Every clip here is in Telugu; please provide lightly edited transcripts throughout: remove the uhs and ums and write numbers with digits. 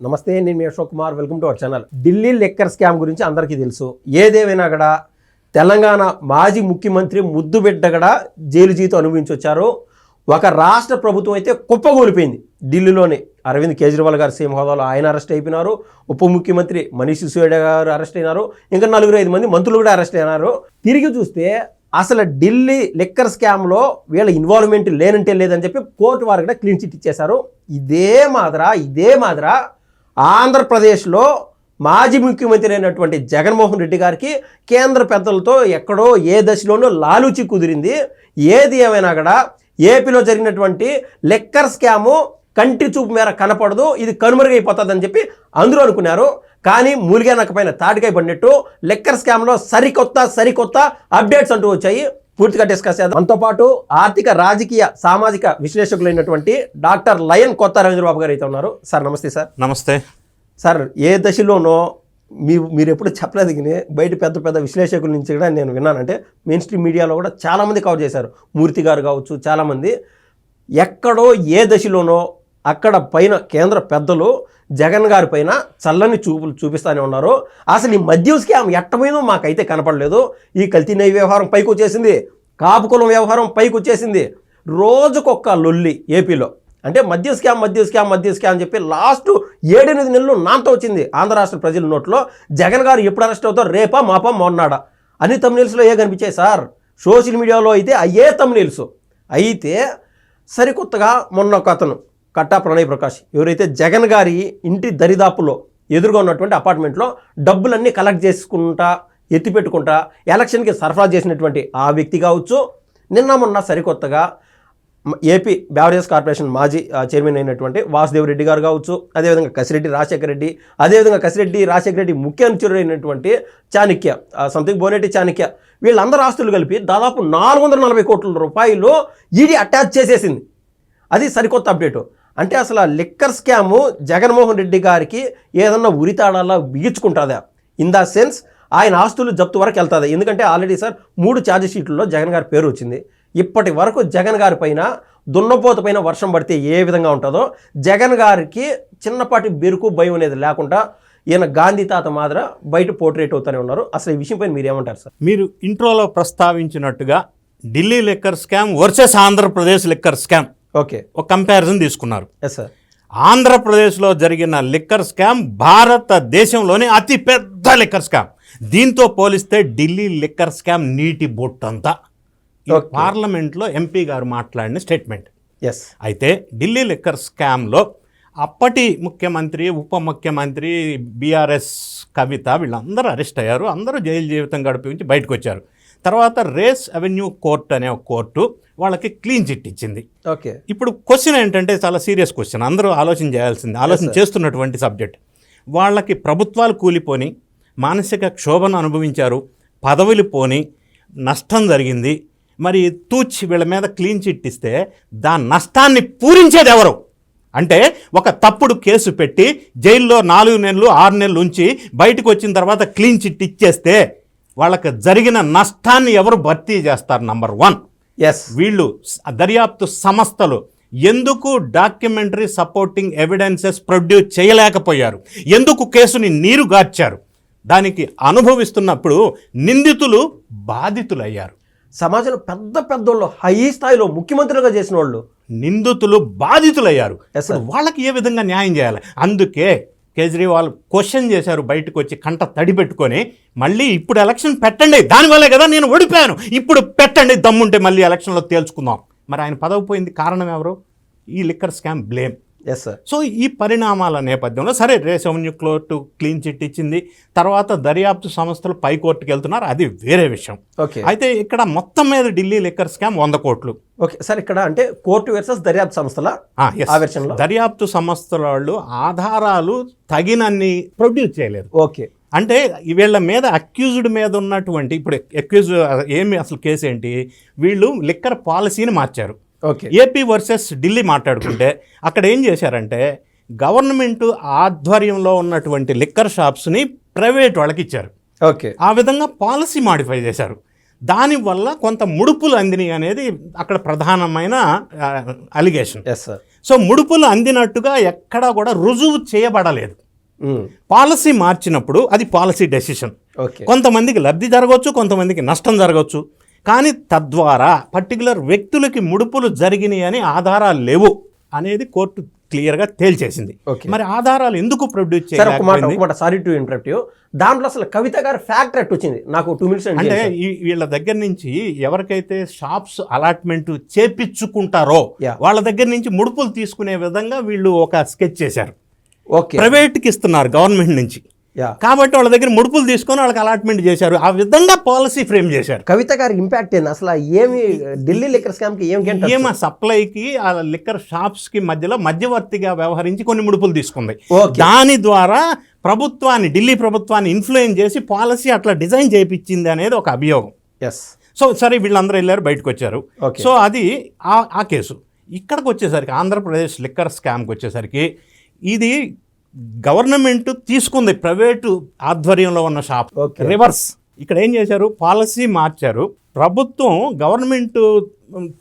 నమస్తే, నేను మీ Ashok Kumar. Welcome to our channel. Delhi liquor scam గురించి అందరికీ తెలుసు. ఏదేమైనా కూడా తెలంగాణ మాజీ ముఖ్యమంత్రి ముద్దు బిడ్డ కూడా జైలు జీతం అనుభవించి వచ్చారు. ఒక రాష్ట్ర ప్రభుత్వం అయితే కుప్పగూలిపోయింది. ఢిల్లీలోని అరవింద్ కేజ్రీవాల్ గారు సీఎం హోదాలో ఆయన అరెస్ట్ అయిపోయినారు. ఉప ముఖ్యమంత్రి మనీష్ సిసోడియా గారు అరెస్ట్ అయినారు. ఇంకా 4-5 మంది మంత్రులు కూడా అరెస్ట్ అయినారు. తిరిగి చూస్తే అసలు ఢిల్లీ లిక్కర్ స్కామ్లో వీళ్ళ ఇన్వాల్వ్మెంట్ లేనంటే లేదని చెప్పి కోర్టు వారు కూడా క్లీన్ చిట్ ఇచ్చేశారు. ఇదే మాదిర ఆంధ్రప్రదేశ్లో మాజీ ముఖ్యమంత్రి అయినటువంటి జగన్మోహన్ రెడ్డి గారికి కేంద్ర పెద్దలతో ఎక్కడో ఏ దశలోనూ లాలూచి కుదిరింది. ఏది ఏమైనా కూడా ఏపీలో జరిగినటువంటి లిక్కర్ స్కాము కంటి చూపు మేర కనపడదు, ఇది కనుమరుగైపోతుందని చెప్పి అందరూ అనుకున్నారు. కానీ మూలిగా నక్కపైన తాటికాయ పడినట్టు లిక్కర్ స్కామ్లో సరికొత్త అప్డేట్స్ అంటూ వచ్చాయి. పూర్తిగా డిస్కస్ చేద్దాం. మనతో పాటు ఆర్థిక, రాజకీయ, సామాజిక విశ్లేషకులైనటువంటి డాక్టర్ లయన్ కొత్త రవీంద్రబాబు గారు అయితే ఉన్నారు. సార్ నమస్తే. సార్ నమస్తే. సార్, ఏ దశలోనో మీరు ఎప్పుడు చెప్పలేదు కానీ బయట పెద్ద విశ్లేషకుల నుంచి కూడా నేను విన్నానంటే మెయిన్ స్ట్రీమ్ మీడియాలో కూడా చాలామంది కవర్ చేశారు. మూర్తి గారు కావచ్చు, చాలామంది ఎక్కడో ఏ దశలోనో అక్కడ పైన కేంద్ర పెద్దలు జగన్ గారి పైన చల్లని చూపులు చూపిస్తూనే ఉన్నారు. అసలు ఈ మద్యం స్కామ్ ఎట్టమైందో మాకైతే కనపడలేదు. ఈ కల్తీ నెయ్యి వ్యవహారం పైకి వచ్చేసింది, కాపు కులం వ్యవహారం పైకి వచ్చేసింది. రోజుకొక్క లొల్లి ఏపీలో. అంటే మద్యం స్కామ్ అని చెప్పి లాస్ట్ 7-8 నెలలు నాంతో వచ్చింది ఆంధ్ర రాష్ట్ర ప్రజల నోట్లో. జగన్ గారు ఎప్పుడు అరెస్ట్ అవుతారు, రేపా మాపా మొన్నాడా అన్ని తమ్నీల్స్లో ఏ కనిపించాయి సార్. సోషల్ మీడియాలో అయితే అయ్యే తమ్నీల్స్. అయితే సరికొత్తగా మొన్న ఒక అతను కట్టా ప్రణయ్ ప్రకాష్, ఎవరైతే జగన్ గారి ఇంటి దరిదాపులో ఎదురుగా ఉన్నటువంటి అపార్ట్మెంట్లో డబ్బులన్నీ కలెక్ట్ చేసుకుంటా ఎత్తిపెట్టుకుంటా ఎలక్షన్కి సరఫరా చేసినటువంటి ఆ వ్యక్తి కావచ్చు, మొన్న సరికొత్తగా ఏపీ బ్యావరేజ్ కార్పొరేషన్ మాజీ చైర్మన్ అయినటువంటి వాసుదేవ్ రెడ్డి గారు కావచ్చు, అదేవిధంగా కసిరెడ్డి రాజశేఖర రెడ్డి ముఖ్య అనుచరుడు అయినటువంటి చాణక్య, సంథింగ్ బోనేటి చాణక్య, వీళ్ళందరూ ఆస్తులు కలిపి దాదాపు 440 కోట్ల రూపాయలు ఈడీ అటాచ్ చేసేసింది. అది సరికొత్త అప్డేటు. అంటే అసలు ఆ లిక్కర్ స్కాము జగన్మోహన్ రెడ్డి గారికి ఏదన్నా ఉరితాడాలా బిగించుకుంటుందా? ఇన్ ద సెన్స్ ఆయన ఆస్తులు జప్తు వరకు వెళ్తుంది. ఎందుకంటే ఆల్రెడీ సార్ 3 ఛార్జ్ షీట్లలో జగన్ గారి పేరు వచ్చింది. ఇప్పటి వరకు జగన్ గారి పైన దున్నపోత పైన వర్షం పడితే ఏ విధంగా ఉంటుందో జగన్ గారికి చిన్నపాటి బెరుకు భయం అనేది లేకుండా ఈయన గాంధీ తాత మాదిర బయట పోర్ట్రేట్ అవుతూనే ఉన్నారు. అసలు ఈ విషయం పైన మీరు ఏమంటారు సార్? మీరు ఇంట్రోలో ప్రస్తావించినట్టుగా Delhi liquor scam versus Andhra Pradesh liquor scam okay, ఒక కంపారిజన్ తీసుకున్నారు. Yes sir. ఆంధ్రప్రదేశ్లో జరిగిన లిక్కర్ స్కామ్ భారతదేశంలోని అతి పెద్ద లిక్కర్ స్కామ్. దీంతో పోలిస్తే ఢిల్లీ లిక్కర్ స్కామ్ నీటి బొట్టంతా. పార్లమెంట్లో ఎంపీ గారు మాట్లాడిన స్టేట్మెంట్. ఎస్. అయితే ఢిల్లీ లిక్కర్ స్కామ్లో అప్పటి ముఖ్యమంత్రి, ఉప ముఖ్యమంత్రి, బీఆర్ఎస్ కవిత వీళ్ళందరూ అరెస్ట్ అయ్యారు. అందరూ జైలు జీవితం గడిపించి బయటకు వచ్చారు. తర్వాత రేస్ అవెన్యూ కోర్ట్ అనే ఒక కోర్టు వాళ్ళకి క్లీన్ చిట్ ఇచ్చింది. ఓకే. ఇప్పుడు క్వశ్చన్ ఏంటంటే చాలా సీరియస్ క్వశ్చన్, అందరూ ఆలోచన చేస్తున్నటువంటి సబ్జెక్ట్. వాళ్ళకి ప్రభుత్వాలు కూలిపోని, మానసిక క్షోభను అనుభవించారు, పదవులు పోని, నష్టం జరిగింది. మరి వీళ్ళ మీద క్లీన్ చిట్ ఇస్తే దాని నష్టాన్ని పూరించేది ఎవరు? అంటే ఒక తప్పుడు కేసు పెట్టి జైల్లో 4 నెలలు 6 నెలలు ఉంచి బయటకు వచ్చిన తర్వాత క్లీన్ చిట్ ఇచ్చేస్తే వాళ్ళకి జరిగిన నష్టాన్ని ఎవరు భర్తీ చేస్తారు? నంబర్ 1. ఎస్. వీళ్ళు దర్యాప్తు సంస్థలు ఎందుకు డాక్యుమెంటరీ సపోర్టింగ్ ఎవిడెన్సెస్ ప్రొడ్యూస్ చేయలేకపోయారు? ఎందుకు కేసుని నీరుగార్చారు? దానికి అనుభవిస్తున్నప్పుడు నిందితులు బాధితులయ్యారు. సమాజంలో పెద్దోళ్ళు, హై స్థాయిలో ముఖ్యమంత్రులుగా చేసిన వాళ్ళు నిందితులు బాధితులయ్యారు. వాళ్ళకి ఏ విధంగా న్యాయం చేయాలి? అందుకే కేజ్రీవాల్ క్వశ్చన్ చేశారు బయటకు వచ్చి కంట తడి పెట్టుకొని, మళ్ళీ ఇప్పుడు ఎలక్షన్ పెట్టండి, దానివల్లే కదా నేను ఓడిపోయాను, ఇప్పుడు పెట్టండి, దమ్ముంటే మళ్ళీ ఎలక్షన్లో తేల్చుకుందాం. మరి ఆయన పదవి పోయింది కారణం ఎవరు? ఈ liquor scam blame. Yes sir. So ఈ పరిణామాల నేపథ్యంలో సరే Rouse Avenue court clean chit ఇచ్చింది. తర్వాత దర్యాప్తు సంస్థలు పై కోర్టుకు వెళ్తున్నారు, అది వేరే విషయం. ఓకే. అయితే ఇక్కడ మొత్తం మీద ఢిల్లీ లిక్కర్ స్కామ్ 100 కోట్లు. Okay sir. ఇక్కడ అంటే కోర్టు వర్సెస్ దర్యాప్తు సంస్థల దర్యాప్తు సంస్థల వాళ్ళు ఆధారాలు తగినన్ని ప్రొడ్యూస్ చేయలేదు. ఓకే. అంటే వీళ్ళ మీద అక్యూజ్డ్ మీద ఉన్నటువంటి, ఇప్పుడు అక్యూజ్ ఏమి అసలు కేసు ఏంటి? వీళ్ళు లిక్కర్ పాలసీని మార్చారు. ఓకే. ఏపీ వర్సెస్ ఢిల్లీ మాట్లాడుకుంటే అక్కడ ఏం చేశారంటే గవర్నమెంట్ ఆధ్వర్యంలో ఉన్నటువంటి లిక్కర్ షాప్స్ని ప్రైవేట్ వాళ్ళకి ఇచ్చారు. ఓకే. ఆ విధంగా పాలసీ మాడిఫై చేశారు. దానివల్ల కొంత ముడుపులు అందినాయి అనేది అక్కడ ప్రధానమైన అలిగేషన్. సో ముడుపులు అందినట్టుగా ఎక్కడా కూడా రుజువు చేయబడలేదు. ఉమ్, పాలసీ మార్చినప్పుడు అది పాలసీ డెసిషన్. ఓకే. కొంతమందికి లబ్ధి జరగవచ్చు, కొంతమందికి నష్టం జరగవచ్చు. కానీ తద్వారా పర్టికులర్ వ్యక్తులకి ముడుపులు జరిగినాయి అని ఆధారాలు లేవు అనేది కోర్టు క్లియర్గా తేల్చేసింది. ఓకే. మరి ఆధారాలు ఎందుకు ప్రొడ్యూస్ సార్ ఒక మాట చేయలేకపోయింది? సారీ టు ఇంటరప్ట్ యూ, దాంట్లో అసలు కవిత గారి ఫ్యాక్టర్ ఎట్ వచ్చింది నాకు 2 minutes అంటే వీళ్ళ దగ్గర నుంచి ఎవరికైతే షాప్స్ అలాట్మెంట్ చేపించుకుంటారో Yeah. వాళ్ళ దగ్గర నుంచి ముడుపులు తీసుకునే విధంగా వీళ్ళు ఒక స్కెచ్ చేశారు. ఓకే. ప్రైవేట్కి ఇస్తున్నారు గవర్నమెంట్ నుంచి, యా. కాబట్టి వాళ్ళ దగ్గర ముడుపులు తీసుకొని వాళ్ళకి అలాట్మెంట్ చేశారు. ఆ విధంగా పాలసీ ఫ్రేమ్ చేశారు. కవిత గారి ఇంపాక్ట్ ఏంది అసలు? ఏమి ఢిల్లీ లిక్కర్ స్కామ్ కి ఏం గంట ఏమో సప్లైకి ఆ లిక్కర్ షాప్స్కి మధ్యలో మధ్యవర్తిగా వ్యవహరించి కొన్ని ముడుపులు తీసుకుంది. ఓకే. దాని ద్వారా ప్రభుత్వాన్ని, ఢిల్లీ ప్రభుత్వాన్ని ఇన్ఫ్లుయెన్స్ చేసి పాలసీ అట్లా డిజైన్ చేయించింది అనేది ఒక అభియోగం. ఎస్. సో సరే వీళ్ళందరూ వెళ్ళారు, బయటకు వచ్చారు. ఓకే. సో అది ఆ కేసు. ఇక్కడికి వచ్చేసరికి ఆంధ్రప్రదేశ్ లిక్కర్ స్కామ్కి వచ్చేసరికి ఇది గవర్నమెంట్ తీసుకుంది ప్రైవేటు ఆధ్వర్యంలో ఉన్న షాప్. ఓకే. రివర్స్. ఇక్కడ ఏం చేశారు, పాలసీ మార్చారు. ప్రభుత్వం గవర్నమెంట్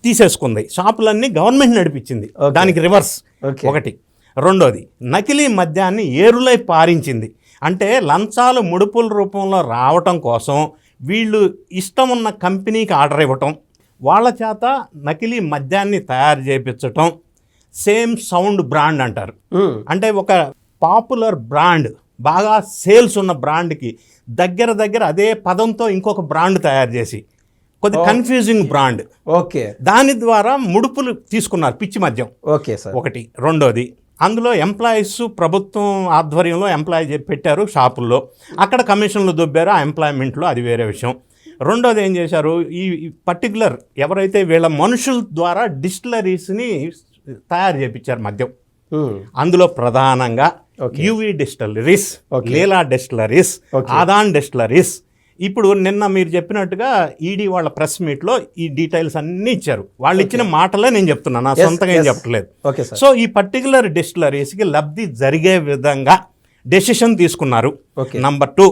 తీసేసుకుంది, షాపులన్నీ గవర్నమెంట్ నడిపించింది. ఓకే. దానికి రివర్స్ ఓకే. ఒకటి. రెండోది, నకిలీ మద్యాన్ని ఏరులై పారించింది. అంటే లంచాలు ముడుపుల రూపంలో రావటం కోసం వీళ్ళు ఇష్టం ఉన్న కంపెనీకి ఆర్డర్ ఇవ్వటం, వాళ్ళ చేత నకిలీ మద్యాన్ని తయారు చేయించటం. సేమ్ సౌండ్ బ్రాండ్ అంటారు. ఉమ్, అంటే ఒక పాపులర్ బ్రాండ్, బాగా సేల్స్ ఉన్న బ్రాండ్కి దగ్గర అదే పదంతో ఇంకొక బ్రాండ్ తయారు చేసి కొద్ది కన్ఫ్యూజింగ్ బ్రాండ్, ఓకే. దాని ద్వారా ముడుపులు తీసుకున్నారు, పిచ్చి మద్యం. Okay sir. ఒకటి. రెండోది, అందులో ఎంప్లాయీస్ ప్రభుత్వం ఆధ్వర్యంలో ఎంప్లాయీ పెట్టారు షాపుల్లో, అక్కడ కమిషన్లు దొబ్బారు ఆ ఎంప్లాయ్మెంట్లో, అది వేరే విషయం. రెండోది ఏం చేశారు, ఈ పర్టికులర్ ఎవరైతే వీళ్ళ మనుషుల ద్వారా డిస్టిలరీస్ని తయారు చేయించారు మద్యం. ఉమ్, అందులో ప్రధానంగా Okay. UV distilleries, Okay. లీలా డిస్టిలరీస్, Okay. ఆదాన్ డిస్టిలరీస్. ఇప్పుడు నిన్న మీరు చెప్పినట్టుగా ఈడీ వాళ్ళ ప్రెస్ మీట్లో ఈ డీటెయిల్స్ అన్నీ ఇచ్చారు. వాళ్ళు ఇచ్చిన మాటలే నేను చెప్తున్నాను, నా Yes, సొంతంగా ఏం yes. చెప్పట్లేదు. Okay sir. సో ఈ పర్టికులర్ డిస్టిలరీస్కి లబ్ధి జరిగే విధంగా డెసిషన్ తీసుకున్నారు. Okay. నంబర్ 2,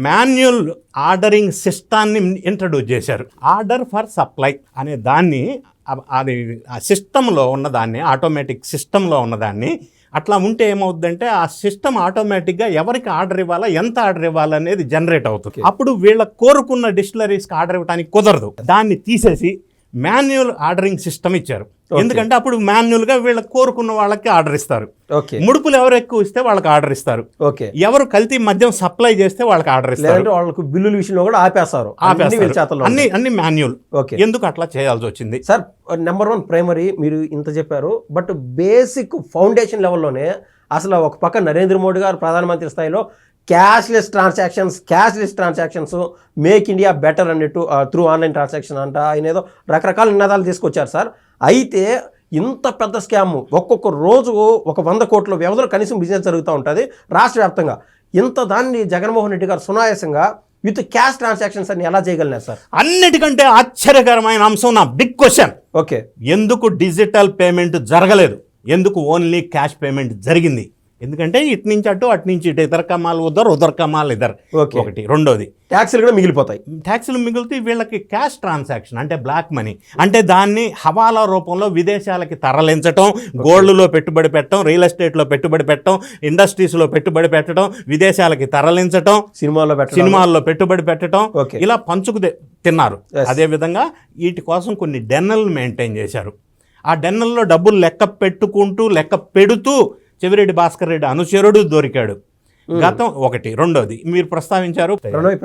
మాన్యువల్ ఆర్డరింగ్ సిస్టాన్ని ఇంట్రడ్యూస్ చేశారు. ఆర్డర్ ఫర్ సప్లై అనే దాన్ని, అది ఆ సిస్టంలో ఉన్నదాన్ని, ఆటోమేటిక్ సిస్టంలో ఉన్నదాన్ని అట్లా ఉంటే ఏమవుతుందంటే ఆ సిస్టమ్ ఆటోమేటిక్గా ఎవరికి ఆర్డర్ ఇవ్వాలా, ఎంత ఆర్డర్ ఇవ్వాలా అనేది జనరేట్ అవుతుంది. అప్పుడు వీళ్ళ కోరుకున్న డిస్టిలరీస్కి ఆర్డర్ ఇవ్వడానికి కుదరదు. దాన్ని తీసేసి మాన్యువల్ ఆర్డరింగ్ సిస్టమ్ ఇచ్చారు. ఎందుకంటే అప్పుడు మాన్యువల్గా వీళ్ళ కోరుకున్న వాళ్ళకి ఆర్డర్ ఇస్తారు. ఓకే. ముడుపులు ఎవరు ఎక్కువ ఇస్తే వాళ్ళకి ఆర్డర్ ఇస్తారు. ఓకే. ఎవరు కల్తీ మద్యం సప్లై చేస్తే వాళ్ళకి ఆర్డర్ ఇస్తారు. లేదంటే వాళ్ళకు బిల్లుల విషయంలో కూడా ఆపేస్తారు. అన్ని వీళ్ళ చేతల్లో ఉంటాయి. అన్ని మాన్యువల్. ఓకే. ఎందుకు అట్లా చేయాల్సి వచ్చింది? సార్ నెంబర్ 1 ప్రైమరీ మీరు ఇంత చెప్పారు, బట్ బేసిక్ ఫౌండేషన్ లెవెల్లోనే అసలు ఒక పక్క నరేంద్ర మోడీ గారు ప్రధానమంత్రి స్థాయిలో cashless transactions make India better అన్నట్టు త్రూ ఆన్లైన్ ట్రాన్సాక్షన్ అంట, ఆయన ఏదో రకరకాల నినాదాలు తీసుకొచ్చారు సార్. అయితే ఇంత పెద్ద స్కామ్ ఒక్కొక్క రోజు 100 కోట్ల వ్యవధిలో కనీసం బిజినెస్ జరుగుతూ ఉంటుంది రాష్ట్ర వ్యాప్తంగా. ఇంత దాన్ని జగన్మోహన్ రెడ్డి గారు సునాయాసంగా విత్ క్యాష్ ట్రాన్సాక్షన్స్ అని ఎలా చేయగలిగారు సార్? అన్నిటికంటే ఆశ్చర్యకరమైన అంశం, నా బిగ్ క్వశ్చన్, ఓకే. ఎందుకు డిజిటల్ పేమెంట్ జరగలేదు, ఎందుకు ఓన్లీ క్యాష్ పేమెంట్ జరిగింది? ఎందుకంటే ఇటు నుంచి అటు, అటు నుంచి ఇటు, ఇద్దరు కమాలు ఉదర్ కమాలు ఇద్దరు. ఓకే. ఒకటి. రెండోది, ట్యాక్సీలు కూడా మిగిలిపోతాయి. ట్యాక్సులు మిగులుతూ వీళ్ళకి క్యాష్ ట్రాన్సాక్షన్ అంటే బ్లాక్ మనీ, అంటే దాన్ని హవాలా రూపంలో విదేశాలకి తరలించటం, గోల్డ్లో పెట్టుబడి పెట్టడం, రియల్ ఎస్టేట్లో పెట్టుబడి పెట్టడం, ఇండస్ట్రీస్లో పెట్టుబడి పెట్టడం, విదేశాలకి తరలించటం, సినిమాల్లో పెట్టుబడి పెట్టడం, ఓకే. ఇలా పంచుకు తిన్నారు. Yes. అదేవిధంగా వీటి కోసం కొన్ని డెన్నలు మెయింటైన్ చేశారు. ఆ డెన్నల్లో డబ్బులు లెక్క పెడుతూ చెవిరెడ్డి భాస్కర్ రెడ్డి అనుచరుడు దొరికాడు. గతం ఒకటి. రెండోది మీరు ప్రస్తావించారు, ప్రణయ్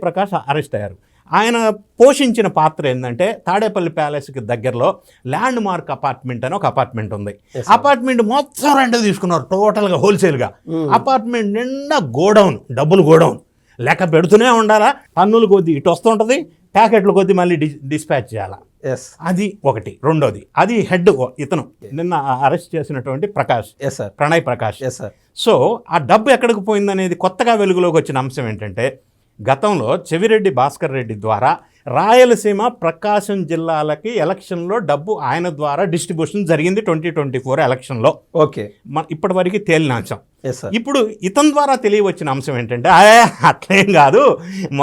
ప్రకాష్ అరెస్ట్ అయ్యారు. ఆయన పోషించిన పాత్ర ఏంటంటే తాడేపల్లి ప్యాలెస్కి దగ్గరలో ల్యాండ్ మార్క్ అపార్ట్మెంట్ అని ఒక అపార్ట్మెంట్ ఉంది. అపార్ట్మెంట్ మొత్తం రెంట్ తీసుకున్నారు టోటల్గా, హోల్సేల్గా. అపార్ట్మెంట్ నిండా గోడౌన్, డబ్బులు గోడౌన్, లెక్క పెడుతూనే ఉండాలా, టన్నులు కొద్దీ ఇటు వస్తుంటుంది, ప్యాకెట్ల కొద్దీ మళ్ళీ డిస్పాచ్ చేయాలా. అది ఒకటి. రెండోది, అది హెడ్ ఇతను నిన్న అరెస్ట్ చేసినటువంటి ప్రకాష్, ప్రణయ్ ప్రకాష్. సో ఆ డబ్బు ఎక్కడికి పోయిందనేది కొత్తగా వెలుగులోకి వచ్చిన అంశం ఏంటంటే, గతంలో చెవిరెడ్డి భాస్కర్ రెడ్డి ద్వారా రాయలసీమ, ప్రకాశం జిల్లాలకి ఎలక్షన్లో డబ్బు ఆయన ద్వారా డిస్ట్రిబ్యూషన్ జరిగింది 2024 ఎలక్షన్లో. ఓకే. ఇప్పటి వరకు తేలిన అంశం. ఇప్పుడు ఇతని ద్వారా తెలియవచ్చిన అంశం ఏంటంటే, అట్లేం కాదు,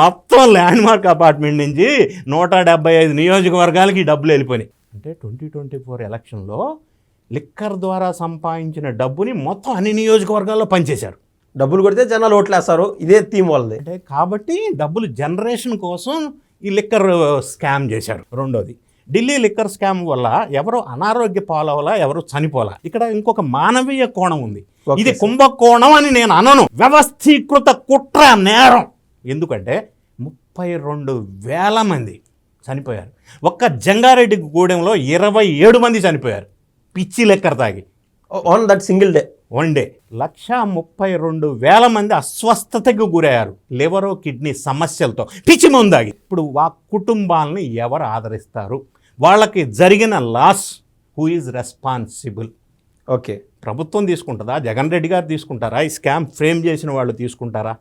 మొత్తం ల్యాండ్ మార్క్ అపార్ట్మెంట్ నుంచి 175 నియోజకవర్గాలకి డబ్బులు వెళ్ళిపోయినాయి. అంటే 2024 ఎలక్షన్లో లిక్కర్ ద్వారా సంపాదించిన డబ్బుని మొత్తం అన్ని నియోజకవర్గాల్లో పనిచేశారు. డబ్బులు కొడితే జనాలు ఓట్లేస్తారు, ఇదే థీమ్ వాళ్ళది. అంటే కాబట్టి డబ్బులు జనరేషన్ కోసం ఈ లిక్కర్ స్కామ్ చేశారు. రెండోది, ఢిల్లీ లిక్కర్ స్కామ్ వల్ల ఎవరు అనారోగ్య పాలవలా, ఎవరు చనిపోలా. ఇక్కడ ఇంకొక మానవీయ కోణం ఉంది. ఇది కుంభకోణం అని నేను అనను, వ్యవస్థీకృత కుట్ర నేరం. ఎందుకంటే 32,000 మంది చనిపోయారు. ఒక్క జంగారెడ్డి గూడెంలో 27 మంది చనిపోయారు పిచ్చి లెక్కర్ తాగి on that single day. 1 day. 132,000 మంది అస్వస్థతకు గురయ్యారు లివరో కిడ్నీ సమస్యలతో పిచ్చి మందాగి. ఇప్పుడు ఆ కుటుంబాలని ఎవరు ఆదరిస్తారు? వాళ్ళకి జరిగిన loss who is responsible? Okay, ప్రభుత్వం తీసుకుంటుందా? జగన్ రెడ్డి గారు తీసుకుంటారా? ఈ స్కామ్ ఫ్రేమ్ చేసిన వాళ్ళు తీసుకుంటారా?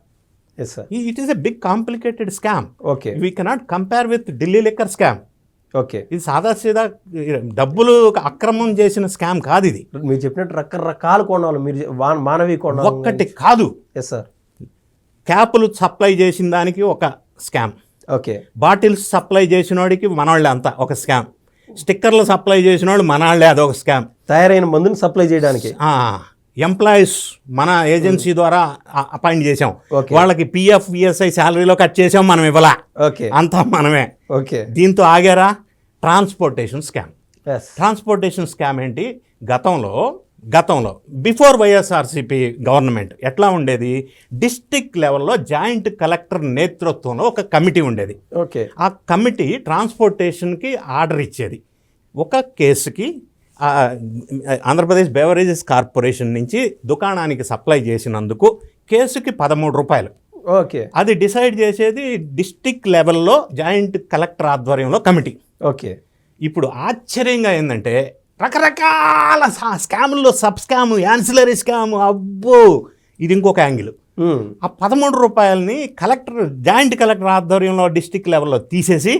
Yes sir. It is a big complicated scam. Okay, we cannot compare with Delhi liquor scam. Okay, ఇది సాదాసీదా డబ్బులు అక్రమం చేసిన స్కామ్ కాదు. ఇది మీరు చెప్పినట్టు రకరకాల కోణాలు, మీరు మానవీయ కోణాలు ఒక్కటి కాదు. Yes sir. క్యాపులు సప్లై చేసిన దానికి ఒక స్కామ్, ఓకే, బాటిల్స్ సప్లై చేసిన వాడికి మనవాళ్ళే అంతా ఒక స్కామ్, స్టిక్కర్లు సప్లై చేసిన వాళ్ళు మనవాళ్ళే అదొక స్కామ్, తయారైన మందుని సప్లై చేయడానికి ఎంప్లాయీస్ మన ఏజెన్సీ ద్వారా అపాయింట్ చేసాం, వాళ్ళకి పిఎఫ్ ఈఎస్ఐ శాలరీలో కట్ చేసాం, మనం ఇవ్వలా, ఓకే, అంతా మనమే. ఓకే, దీంతో ఆగారా? Transportation scam. Yes, transportation scam ఏంటి? గతంలో బిఫోర్ వైఎస్ఆర్సీపీ గవర్నమెంట్ ఎట్లా ఉండేది? డిస్ట్రిక్ట్ లెవెల్లో జాయింట్ కలెక్టర్ నేతృత్వంలో ఒక కమిటీ ఉండేది. ఓకే, ఆ కమిటీ ట్రాన్స్పోర్టేషన్కి ఆర్డర్ ఇచ్చేది. ఒక కేసుకి ఆంధ్రప్రదేశ్ బెవరేజెస్ కార్పొరేషన్ నుంచి దుకాణానికి సప్లై చేసినందుకు కేసుకి 13 రూపాయలు. ఓకే, అది డిసైడ్ చేసేది డిస్ట్రిక్ట్ లెవెల్లో జాయింట్ కలెక్టర్ ఆధ్వర్యంలో కమిటీ. ఓకే, ఇప్పుడు ఆశ్చర్యంగా ఏంటంటే రకరకాల స్కాముల్లో సబ్ స్కాము, యాన్సిలరీ స్కాము, అబ్బో ఇది ఇంకొక యాంగిల్. ఆ 13 రూపాయలని జాయింట్ కలెక్టర్ ఆధ్వర్యంలో డిస్ట్రిక్ట్ లెవెల్లో తీసేసి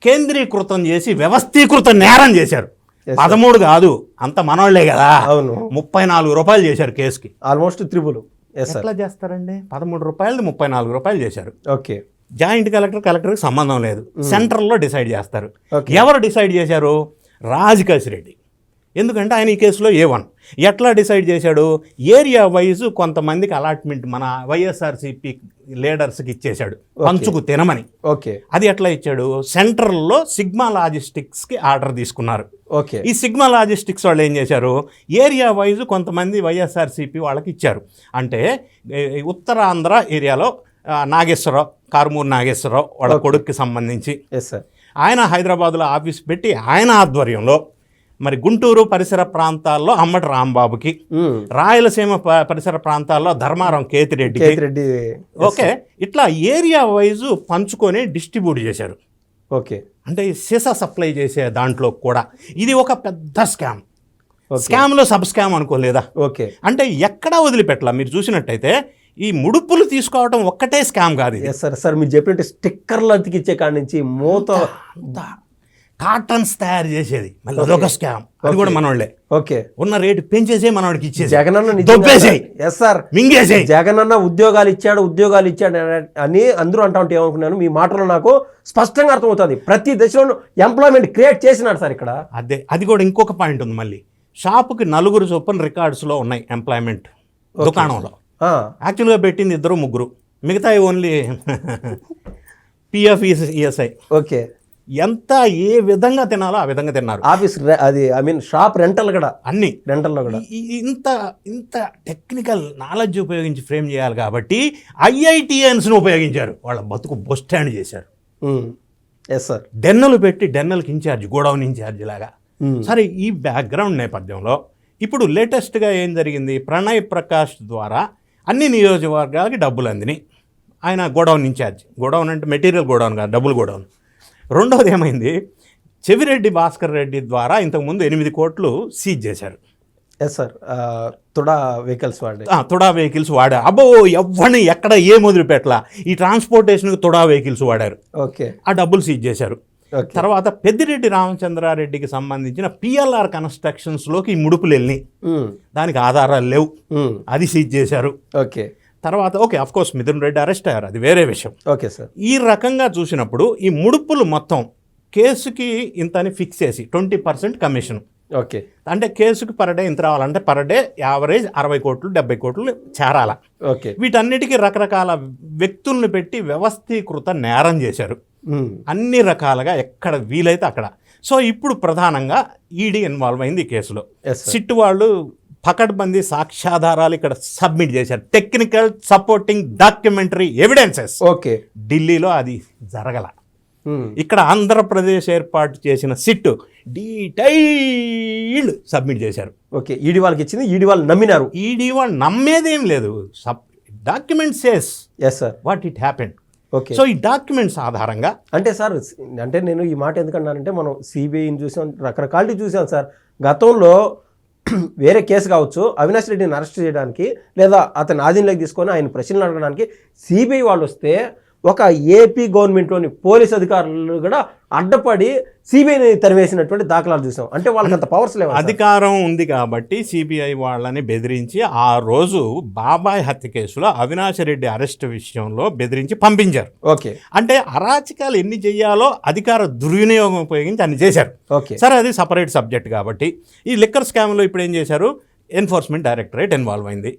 కేంద్రీకృతం చేసి వ్యవస్థీకృత నేరం చేశారు. 13 కాదు, అంత మనోళ్లే కదా, అవును, 34 రూపాయలు చేశారు కేసుకి. Almost triple. ఎట్లా చేస్తారండి? 13 రూపాయలు 34 రూపాయలు చేశారు. ఓకే, జాయింట్ కలెక్టర్కి సంబంధం లేదు, సెంట్రల్లో డిసైడ్ చేస్తారు. ఎవరు డిసైడ్ చేశారు? రాజకేశ్ రెడ్డి. ఎందుకంటే ఆయన ఈ కేసులో A1. ఎట్లా డిసైడ్ చేశాడు? ఏరియా వైజ్ కొంతమందికి అలాట్మెంట్ మన వైఎస్ఆర్సీపీ లీడర్స్కి ఇచ్చేశాడు, పంచుకు తినమని. ఓకే, అది ఎట్లా ఇచ్చాడు? సెంట్రల్లో సిగ్మా లాజిస్టిక్స్కి ఆర్డర్ తీసుకున్నారు. ఓకే, ఈ సిగ్మా లాజిస్టిక్స్ వాళ్ళు ఏం చేశారు? ఏరియా వైజ్ కొంతమంది వైఎస్ఆర్సీపీ వాళ్ళకి ఇచ్చారు. అంటే ఉత్తరాంధ్ర ఏరియాలో నాగేశ్వరరావు, కారుమూరు నాగేశ్వరరావు వాళ్ళ కొడుక్కి సంబంధించి ఆయన హైదరాబాద్లో ఆఫీస్ పెట్టి ఆయన ఆధ్వర్యంలో మరి గుంటూరు పరిసర ప్రాంతాల్లో అమ్మటి రాంబాబుకి, రాయలసీమ పరిసర ప్రాంతాల్లో ధర్మారం కేతిరెడ్డి. ఓకే, ఇట్లా ఏరియా వైజ్ పంచుకొని డిస్ట్రిబ్యూట్ చేశారు. ఓకే, అంటే ఈ సీసా సప్లై చేసే దాంట్లో కూడా ఇది ఒక పెద్ద స్కామ్. స్కామ్లో సబ్ స్కామ్ అనుకోలేదా? ఓకే, అంటే ఎక్కడా వదిలిపెట్టలా. మీరు చూసినట్టయితే ఈ ముడుపులు తీసుకోవడం ఒక్కటే స్కామ్ కాదు. సార్ మీరు చెప్పినట్టు స్టిక్కర్లు అతికిచ్చే కాడి నుంచి మూత కాటన్స్ తయారు చేసేది మళ్ళీ అదొక స్కామ్, అది కూడా మనోళ్ళే. ఓకే, ఉన్న రేటు పెంచేసే మనోడికి ఇచ్చేసి సార్ మింగేసాయి. జగనన్న ఉద్యోగాలు ఇచ్చాడు అని అందరూ అంటా ఉంటే ఏమనుకున్నాను, మీ మాటలో నాకు స్పష్టంగా అర్థమవుతుంది. ప్రతి దశలో ఎంప్లాయ్మెంట్ క్రియేట్ చేసినాడు సార్ ఇక్కడ. అది కూడా ఇంకొక పాయింట్ ఉంది. మళ్ళీ షాపుకి 4 చొప్పున రికార్డ్స్లో ఉన్నాయి ఎంప్లాయ్మెంట్ దుకాణంలో. యాక్చువల్గా పెట్టింది 2-3, మిగతా ఓన్లీ పిఎఫ్ ఈఎస్ఐ. ఓకే, ఎంత ఏ విధంగా తినాలో ఆ విధంగా తిన్నారు. ఆఫీస్ అది షాప్ రెంటల్ కూడా అన్ని రెంటల్లో కూడా ఇంత టెక్నికల్ నాలెడ్జ్ ఉపయోగించి ఫ్రేమ్ చేయాలి కాబట్టి ఐఐటిఎన్స్ని ఉపయోగించారు. వాళ్ళ బతుకు బస్ స్టాండ్ చేశారు. ఎస్ సార్, డెన్నలు పెట్టి డెన్నల్కి ఇన్ఛార్జ్, గోడౌన్ ఇన్ఛార్జ్ లాగా. సరే, ఈ బ్యాక్గ్రౌండ్ నేపథ్యంలో ఇప్పుడు లేటెస్ట్గా ఏం జరిగింది? ప్రణయ్ ప్రకాష్ ద్వారా అన్ని నియోజకవర్గాలకి డబ్బులు అందినాయి. ఆయన గోడౌన్ ఇన్ఛార్జ్. గోడౌన్ అంటే మెటీరియల్ గోడౌన్ కాదు, డబ్బులు గోడౌన్. రెండవది ఏమైంది? చెవిరెడ్డి భాస్కర్ రెడ్డి ద్వారా ఇంతకుముందు 8 కోట్లు సీజ్ చేశారు. ఎస్ సార్, తుడా వెహికల్స్ వాడారు. అబ్బో ఎవరిని ఎక్కడ ఏ మొదలుపెట్టలా, ఈ ట్రాన్స్పోర్టేషన్కి తుడా వెహికల్స్ వాడారు. ఓకే, ఆ డబ్బులు సీజ్ చేశారు. తర్వాత పెద్దిరెడ్డి రామచంద్రారెడ్డికి సంబంధించిన పిఎల్ఆర్ కన్స్ట్రక్షన్స్లోకి ఈ ముడుపులు వెళ్ళినాయి. దానికి ఆధారాలు లేవు, అది సీజ్ చేశారు. ఓకే, తర్వాత of course Mithun Reddy arrest అయ్యారు, అది వేరే విషయం. ఓకే సార్, ఈ రకంగా చూసినప్పుడు ఈ ముడుపులు మొత్తం కేసుకి ఇంతని ఫిక్స్ చేసి 20% కమిషన్ ఓకే. అంటే కేసుకి పర్ డే ఇంత రావాలంటే పర్ డే యావరేజ్ 60 కోట్లు 70 కోట్లు చేరాల. ఓకే. వీటన్నిటికీ రకరకాల వ్యక్తుల్ని పెట్టి వ్యవస్థీకృత నేరం చేశారు అన్ని రకాలుగా ఎక్కడ వీలైతే అక్కడ. సో ఇప్పుడు ప్రధానంగా ఈడీ ఇన్వాల్వ్ అయింది ఈ కేసులో. సిట్ వాళ్ళు పకడ్బందీ సాక్ష్యాధారాలు ఇక్కడ సబ్మిట్ చేశారు, technical supporting documentary evidences. Okay. ఢిల్లీలో అది జరగల. ఇక్కడ ఆంధ్రప్రదేశ్ ఏర్పాటు చేసిన సిట్ డీటెయిల్డ్ సబ్మిట్ చేశారు. ఓకే. ఈడీ వాళ్ళకి ఇచ్చింది, ఈడీ వాళ్ళు నమ్మినారు. ఈడీ వాళ్ళు నమ్మేదేం లేదు, document says yes sir what it happened. Okay. So ఈ డాక్యుమెంట్స్ ఆధారంగా అంటే సార్, అంటే నేను ఈ మాట ఎందుకన్నానంటే మనం సిబిఐని చూసాం, రకరకాలది చూసాం సార్. గతంలో వేరే కేసు కావచ్చు, అవినాష్ రెడ్డిని అరెస్ట్ చేయడానికి లేదా అతని ఆధీనంలోకి తీసుకొని ఆయన ప్రశ్నలు అడగడానికి సిబిఐ వాళ్ళు వస్తే ఒక ఏపీ గవర్నమెంట్లోని పోలీస్ అధికారులు కూడా అడ్డపడి సిబిఐని తరివేసినటువంటి దాఖలాలు చూసాం. అంటే వాళ్ళకి అంత పవర్స్ లేవు. అధికారం ఉంది కాబట్టి సిబిఐ వాళ్ళని బెదిరించి ఆ రోజు బాబాయ్ హత్య కేసులో అవినాష్ రెడ్డి అరెస్ట్ విషయంలో బెదిరించి పంపించారు. ఓకే. అంటే అరాచకాలు ఎన్ని చేయాలో అధికార దుర్వినియోగం ఉపయోగించి అన్ని చేశారు. ఓకే. సరే, అది సపరేట్ సబ్జెక్ట్ కాబట్టి. ఈ లిక్కర్ స్కామ్లో ఇప్పుడు ఏం చేశారు, ఎన్ఫోర్స్మెంట్ డైరెక్టరేట్ ఇన్వాల్వ్ అయింది.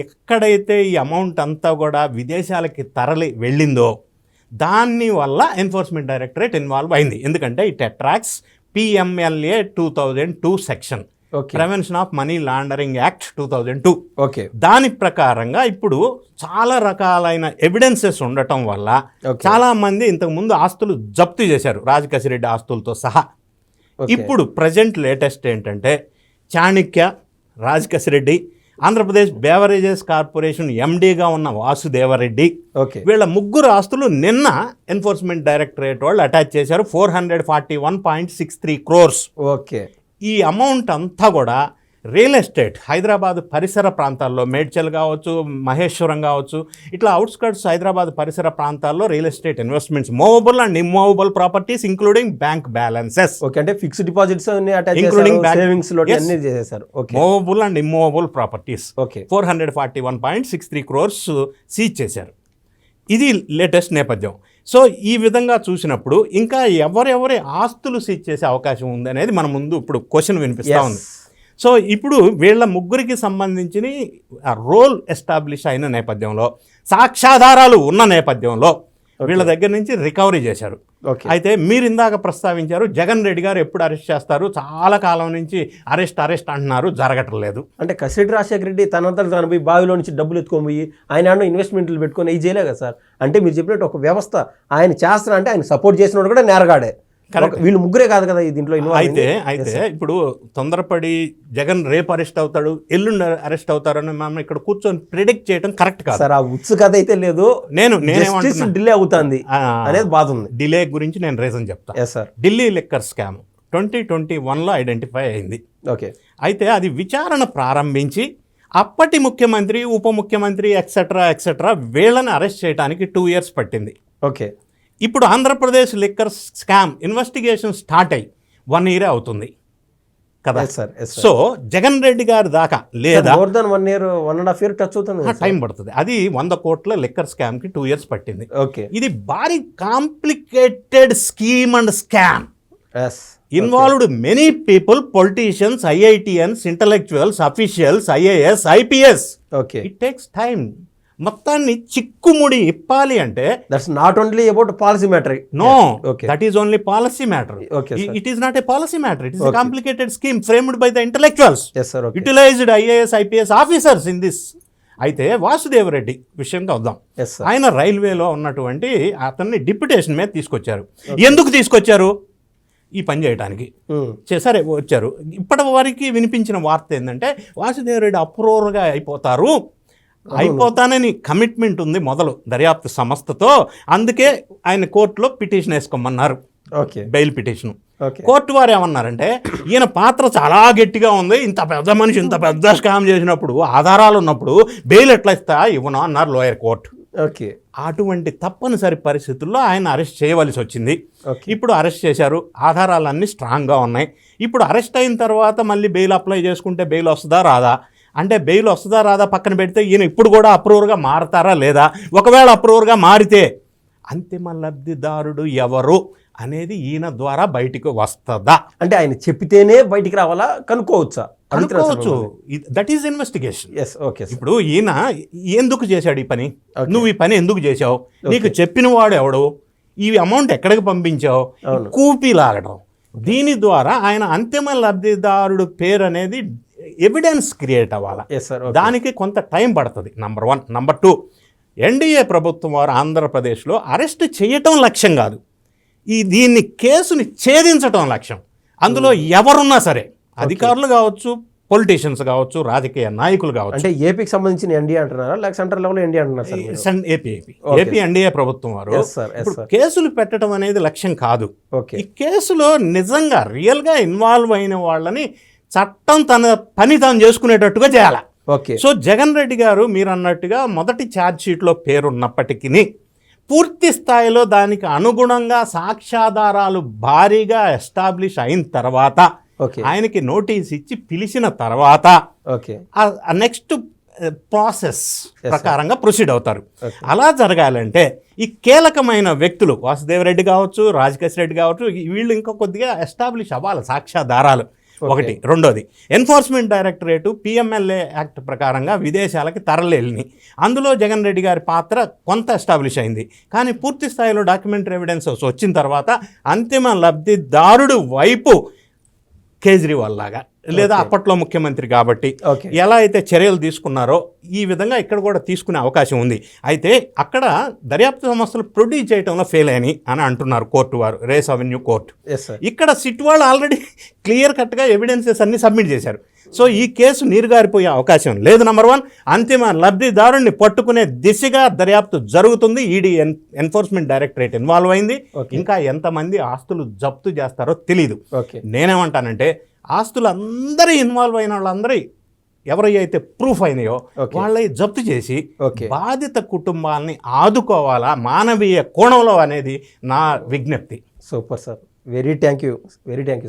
ఎక్కడైతే ఈ అమౌంట్ అంతా కూడా విదేశాలకి తరలి వెళ్ళిందో దాని వల్ల ఎన్ఫోర్స్మెంట్ డైరెక్టరేట్ ఇన్వాల్వ్ అయింది. ఎందుకంటే it attracts PMLA 2002 section, prevention of money laundering act 2002. Okay. దాని ప్రకారంగా ఇప్పుడు చాలా రకాలైన ఎవిడెన్సెస్ ఉండటం వల్ల చాలా మంది ఇంతకుముందు ఆస్తులు జప్తు చేశారు, రాజకేశిరెడ్డి ఆస్తులతో సహా. ఇప్పుడు ప్రజెంట్ లేటెస్ట్ ఏంటంటే చాణక్య, రాజకేశిరెడ్డి, ఆంధ్రప్రదేశ్ బేవరేజెస్ కార్పొరేషన్ ఎండీగా ఉన్న వాసుదేవరెడ్డి, వీళ్ళ ముగ్గురు ఆస్తులు నిన్న ఎన్ఫోర్స్మెంట్ డైరెక్టరేట్ వాళ్ళు అటాచ్ చేశారు 441.63 crores. ఓకే. ఈ అమౌంట్ అంతా కూడా రియల్ ఎస్టేట్, హైదరాబాద్ పరిసర ప్రాంతాల్లో మేడ్చల్ కావచ్చు, మహేశ్వరం కావచ్చు, ఇట్లా అవుట్స్కర్ట్స్ హైదరాబాద్ పరిసర ప్రాంతాల్లో real estate investments, movable and immovable properties including bank balances. Okay. అంటే ఫిక్స్డ్ డిపాజిట్స్ ఇంక్లూడింగ్ సేవింగ్స్ లో అన్ని చేశారు. Okay. Movable and immovable properties okay 441.63 crores seize చేశారు. ఇది లేటెస్ట్ నేపథ్యం. సో ఈ విధంగా చూసినప్పుడు ఇంకా ఎవరెవరి ఆస్తులు సీజ్ చేసే అవకాశం ఉంది అనేది మన ముందు ఇప్పుడు క్వశ్చన్ వినిపిస్తూ ఉంది. సో ఇప్పుడు వీళ్ళ ముగ్గురికి సంబంధించిన రోల్ ఎస్టాబ్లిష్ అయిన నేపథ్యంలో, సాక్ష్యాధారాలు ఉన్న నేపథ్యంలో వీళ్ళ దగ్గర నుంచి రికవరీ చేశారు. అయితే మీరు ఇందాక ప్రస్తావించారు, జగన్ రెడ్డి గారు ఎప్పుడు అరెస్ట్ చేస్తారు, చాలా కాలం నుంచి అరెస్ట్ అంటున్నారు, జరగటం లేదు. అంటే కసిరెడ్డి రాజశేఖర రెడ్డి తనంతట తాను పోయి బావిలో నుంచి డబ్బులు ఎత్తుకొని పోయి ఆయన ఇన్వెస్ట్మెంట్లు పెట్టుకొని ఇది చేయలే కదా సార్. అంటే మీరు చెప్పినట్టు ఒక వ్యవస్థ ఆయన చేస్తున్నా అంటే ఆయన సపోర్ట్ చేసినోడు కూడా నేరగాడే. వీళ్ళు ముగ్గురే కాదు కదా దీంట్లో. అయితే ఇప్పుడు తొందరపడి జగన్ రేపు అరెస్ట్ అవుతాడు, ఎల్లుండి అరెస్ట్ అవుతారని మనం ఇక్కడ కూర్చొని ప్రిడిక్ట్ చేయడం కరెక్ట్ కాదు సార్. ఆ ఉత్సుకత అయితే లేదు, డిలే అవుతుంది అనేది బాధ ఉంది. డిలే గురించి నేను రీజన్ చెప్తాను. ఢిల్లీ లిక్కర్ స్కామ్ 2021లో ఐడెంటిఫై అయింది. ఓకే. అయితే అది విచారణ ప్రారంభించి అప్పటి ముఖ్యమంత్రి, ఉప ముఖ్యమంత్రి ఎక్సెట్రా వీళ్ళని అరెస్ట్ చేయడానికి 2 years పట్టింది. ఓకే. ఇప్పుడు Andhra Pradesh liquor scam investigation start అయ్యి 1 year అవుతుంది కదా. సో జగన్ రెడ్డి గారి దాకా లేదా more than 1 year 1.5 year touch అవుతుంది, టైం పడుతుంది. అది 100 కోట్ల లిక్కర్ స్కామ్ కి 2 years పట్టింది. ఓకే. ఇది భారీ complicated scheme and scam. Involved many people, politicians, IITians, intellectuals, officials, IAS, IPS. Okay. It takes time. మొత్తాన్ని చిక్కుముడి ఇప్పాలి అంటే that's not only about policy matter. No, that is only policy matter. It is not a policy matter. It is a complicated scheme framed by the intellectuals, utilized IAS, IPS officers in this. అయితే వాసుదేవరెడ్డి విషయంగా వద్దాం. ఆయన రైల్వేలో ఉన్నటువంటి అతన్ని డిప్యుటేషన్ మీద తీసుకొచ్చారు. ఎందుకు తీసుకొచ్చారు? ఈ పని చేయడానికి. సరే వచ్చారు. ఇప్పటి వరకు వినిపించిన వార్త ఏంటంటే వాసుదేవరెడ్డి అప్రూవర్గా అయిపోతానని కమిట్మెంట్ ఉంది మొదలు దర్యాప్తు సంస్థతో. అందుకే ఆయన కోర్టులో పిటిషన్ వేసుకోమన్నారు, బెయిల్ పిటిషన్. కోర్టు వారు ఏమన్నారంటే ఈయన పాత్ర చాలా గట్టిగా ఉంది, ఇంత పెద్ద మనిషి ఇంత పెద్ద స్కామ్ చేసినప్పుడు ఆధారాలు ఉన్నప్పుడు బెయిల్ ఎట్లా ఇవ్వను అన్నారు లోయర్ కోర్టు. ఓకే. అటువంటి తప్పనిసరి పరిస్థితుల్లో ఆయన అరెస్ట్ చేయవలసి వచ్చింది. ఇప్పుడు అరెస్ట్ చేశారు, ఆధారాలన్నీ స్ట్రాంగ్గా ఉన్నాయి. ఇప్పుడు అరెస్ట్ అయిన తర్వాత మళ్ళీ బెయిల్ అప్లై చేసుకుంటే బెయిల్ వస్తుందా రాదా అంటే, బెయిల్ వస్తుందా రాదా పక్కన పెడితే ఈయన ఇప్పుడు కూడా అప్రూవర్గా మారతారా లేదా? ఒకవేళ అప్రూవర్గా మారితే అంతిమ లబ్ధిదారుడు ఎవరు అనేది ఈయన ద్వారా బయటికి వస్తుందా అంటే ఆయన చెప్పితేనే బయటికి రావాలా, కనుక్కోవచ్చా? అనుకోవచ్చు. That is investigation. Yes, okay sir. ఇప్పుడు ఈయన ఎందుకు చేశాడు ఈ పని, Okay. నువ్వు ఈ పని ఎందుకు చేశావు, నీకు చెప్పిన వాడు ఎవడు, ఈ అమౌంట్ ఎక్కడికి పంపించావు, అవును. కూపీ లాగడం. దీని ద్వారా ఆయన అంతిమ లబ్ధిదారుడు పేరు అనేది ఎవిడెన్స్ క్రియేట్ అవ్వాలి. Yes sir. దానికి కొంత టైం పడుతుంది. నంబర్ 1. నంబర్ 2, ఎన్డీఏ ప్రభుత్వం వారు ఆంధ్రప్రదేశ్లో అరెస్ట్ చేయటం లక్ష్యం కాదు, దీన్ని కేసుని ఛేదించటం లక్ష్యం. అందులో ఎవరున్నా సరే, అధికారులు కావచ్చు, పొలిటీషియన్స్ కావచ్చు, రాజకీయ నాయకులు కావచ్చు. అంటే ఏపీకి సంబంధించిన ఎన్డీఏ అంటున్నారా, లేక సెంట్రల్ లెవెల్ ఎన్డీఏ అంటున్నారు సార్? ఏపీ ఎన్డీఏ ప్రభుత్వం వారు Yes, sir. Yes, ఇప్పుడు sir. కేసులు పెట్టడం అనేది లక్ష్యం కాదు. ఓకే. ఈ కేసులో నిజంగా రియల్గా ఇన్వాల్వ్ అయిన వాళ్ళని చట్టం తన పని తాను చేసుకునేటట్టుగా చేయాలి. ఓకే. సో జగన్ రెడ్డి గారు మీరు అన్నట్టుగా మొదటి ఛార్జ్ షీట్లో పేరున్నప్పటికీ పూర్తి స్థాయిలో దానికి అనుగుణంగా సాక్ష్యాధారాలు భారీగా ఎస్టాబ్లిష్ అయిన తర్వాత, ఓకే. ఆయనకి నోటీస్ ఇచ్చి పిలిచిన తర్వాత ఓకే. Next process sir. ప్రకారంగా ప్రొసీడ్ అవుతారు. Okay. అలా జరగాలంటే ఈ కీలకమైన వ్యక్తులు వాసుదేవరెడ్డి కావచ్చు, రాజకేశ్ రెడ్డి కావచ్చు, వీళ్ళు ఇంకా కొద్దిగా ఎస్టాబ్లిష్ అవ్వాలి సాక్ష్యాధారాలు. ఒకటి. రెండోది, ఎన్ఫోర్స్మెంట్ డైరెక్టరేటు పిఎంఎల్ఏ యాక్ట్ ప్రకారంగా విదేశాలకి తరలిని, అందులో జగన్ రెడ్డి గారి పాత్ర కొంత ఎస్టాబ్లిష్ అయింది. కానీ పూర్తి స్థాయిలో డాక్యుమెంటరీ ఎవిడెన్సెస్ వచ్చిన తర్వాత అంతిమ లబ్ధిదారుడు వైపు కేజ్రీవాల్ లాగా, లేదా అప్పట్లో ముఖ్యమంత్రి కాబట్టి ఓకే. ఎలా అయితే చర్యలు తీసుకున్నారో ఈ విధంగా ఇక్కడ కూడా తీసుకునే అవకాశం ఉంది. అయితే అక్కడ దర్యాప్తు సంస్థలు ప్రొడ్యూస్ చేయడంలో ఫెయిల్ అని అంటున్నారు కోర్టు వారు, Rouse Avenue court. Yes sir. ఇక్కడ సిట్ వాళ్ళు ఆల్రెడీ క్లియర్ కట్గా ఎవిడెన్సెస్ అన్ని సబ్మిట్ చేశారు. సో ఈ కేసు నీరుగారిపోయే అవకాశం లేదు. నంబర్ 1, అంతిమ లబ్ధిదారుణ్ణి పట్టుకునే దిశగా దర్యాప్తు జరుగుతుంది. ఈడీ ఎన్ఫోర్స్మెంట్ డైరెక్టరేట్ ఇన్వాల్వ్ అయింది. ఇంకా ఎంతమంది ఆస్తులు జప్తు చేస్తారో తెలీదు. ఓకే. నేనేమంటానంటే ఆస్తులు అందరూ ఇన్వాల్వ్ అయిన వాళ్ళందరూ ఎవరైతే ప్రూఫ్ అయినాయో వాళ్ళని జప్తు చేసి బాధిత కుటుంబాలని ఆదుకోవాలా మానవీయ కోణంలో అనేది నా విజ్ఞప్తి. Super sir. Very thank you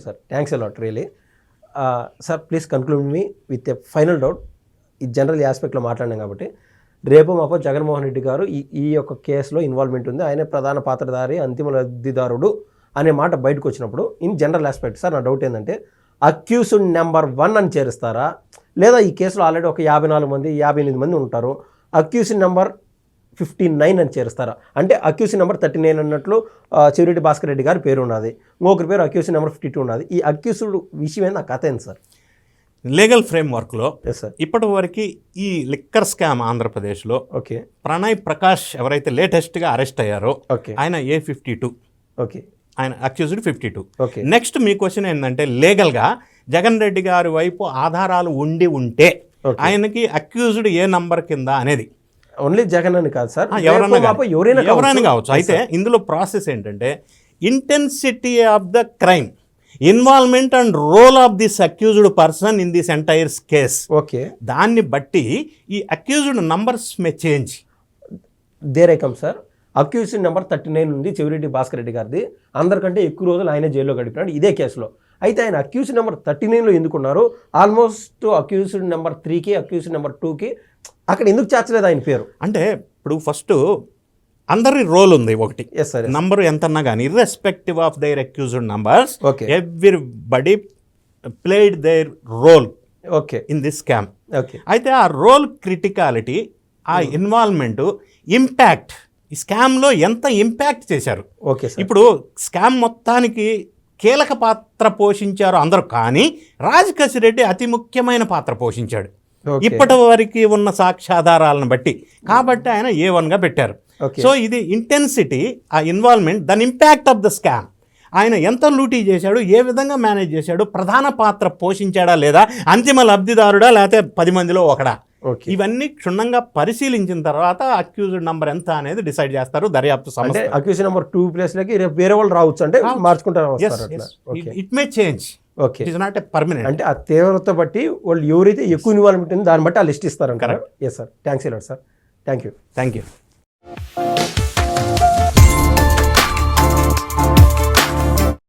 sir. Thanks allot really. Sir please conclude me with a final doubt. ఈ జనరల్ ఆస్పెక్ట్లో మాట్లాడినాం కాబట్టి, రేపు మాపో జగన్మోహన్ రెడ్డి గారు ఈ యొక్క కేసులో ఇన్వాల్వ్మెంట్ ఉంది, ఆయనే ప్రధాన పాత్రధారి, అంతిమ లబ్ధిదారుడు అనే మాట బయటకు వచ్చినప్పుడు, ఇన్ జనరల్ ఆస్పెక్ట్ సార్ నా డౌట్ ఏంటంటే, అక్యూస్డ్ నెంబర్ 1 అని చేరుస్తారా, లేదా ఈ కేసులో ఆల్రెడీ ఒక 54 మంది 58 మంది ఉంటారు, అక్యూస్డ్ నెంబర్ 59 అని చేరుస్తారా? అంటే అక్యూస్డ్ నెంబర్ 39 అన్నట్లు చెవిరెడ్డి భాస్కర్ రెడ్డి గారి పేరు ఉన్నది, ఇంకొకరి పేరు అక్యూస్డ్ నెంబర్ 52 ఉన్నది. ఈ అక్యూస్డ్ విషయం ఏంది, ఆ కథ ఏంది సార్? లీగల్ ఫ్రేమ్వర్క్లో ఎస్ సార్. ఇప్పటి వరకు ఈ లిక్కర్ స్కామ్ ఆంధ్రప్రదేశ్లో ఓకే. ప్రణయ్ ప్రకాష్ ఎవరైతే లేటెస్ట్గా అరెస్ట్ అయ్యారో ఓకే. ఆయన A52, ఓకే. ఆయన అక్యూజ్డ్ 52. ఓకే. నెక్స్ట్ మీ క్వశ్చన్ ఏంటంటే, లీగల్గా జగన్ రెడ్డి గారి వైపు ఆధారాలు ఉంటే ఆయనకి అక్యూజ్డ్ ఏ నంబర్ కింద అనేది ఓన్లీ జగన్ అని కాదు సార్, ఎవరైనా కావచ్చు. అయితే ఇందులో ప్రాసెస్ ఏంటంటే, intensity of the crime, involvement and role of this accused person in this entire case, okay, దాన్ని బట్టి ఈ accused numbers may change. There I come sir. Accused number 39 ఉంది చెవిరెడ్డి భాస్కర్ రెడ్డి గారిది, అందరికంటే ఎక్కువ రోజులు ఆయన జైల్లో గడిపినాడు ఇదే కేసులో. అయితే ఆయన అక్యూజ్డ్ నెంబర్ 39లో ఎందుకున్నారు, ఆల్మోస్ట్ అక్యూజ్డ్ నెంబర్ 3కి అక్యూజ్డ్ నెంబర్ 2కి అక్కడ ఎందుకు చేర్చలేదు ఆయన పేరు? అంటే ఇప్పుడు ఫస్ట్ అందరి రోల్ ఉంది ఒకటి. Yes sir. నంబరు ఎంతన్నా కానీ irrespective of their accused numbers, okay, everybody played their role okay in this scam. Okay. అయితే ఆ రోల్ క్రిటికాలిటీ, ఆ ఇన్వాల్వ్మెంట్, ఇంపాక్ట్, ఈ స్కామ్లో ఎంత ఇంపాక్ట్ చేశారు. Okay sir. ఇప్పుడు స్కామ్ మొత్తానికి కీలక పాత్ర పోషించారు అందరూ, కానీ రాజకేశ్ రెడ్డి అతి ముఖ్యమైన పాత్ర పోషించాడు ఇప్పటి వరకు ఉన్న సాక్ష్యాధారాలను బట్టి. కాబట్టి ఆయన A1గా పెట్టారు. సో ఇది ఇంటెన్సిటీ, ఆ ఇన్వాల్వ్మెంట్, దాని ఇంపాక్ట్ ఆఫ్ ద స్కామ్, ఆయన ఎంత లూటీ చేశాడు, ఏ విధంగా మేనేజ్ చేశాడు, ప్రధాన పాత్ర పోషించాడా లేదా, అంతిమ లబ్ధిదారుడా లేకపోతే 10 మందిలో ఒకడా, ఇవన్నీ క్షుణ్ణంగా పరిశీలించిన తర్వాత అక్యూజ్డ్ నంబర్ ఎంత అనేది డిసైడ్ చేస్తారు దర్యాప్తు సంస్థ. అక్యూజ్డ్ నంబర్ 2 ప్లేస్లోకి రేపు వేరే వాళ్ళు రావచ్చు, అంటే మార్చుకుంటారు. It may change. Okay. It is not a permanent. అంటే ఆ తీవ్రత బట్టి వాళ్ళు ఎవరైతే ఎక్కువ ఇన్వాల్వ్మెంట్ ఉందో దాన్ని బట్టి ఆ లిస్ట్ ఇస్తారు. Yes sir. Thanks a lot sir. Thank you.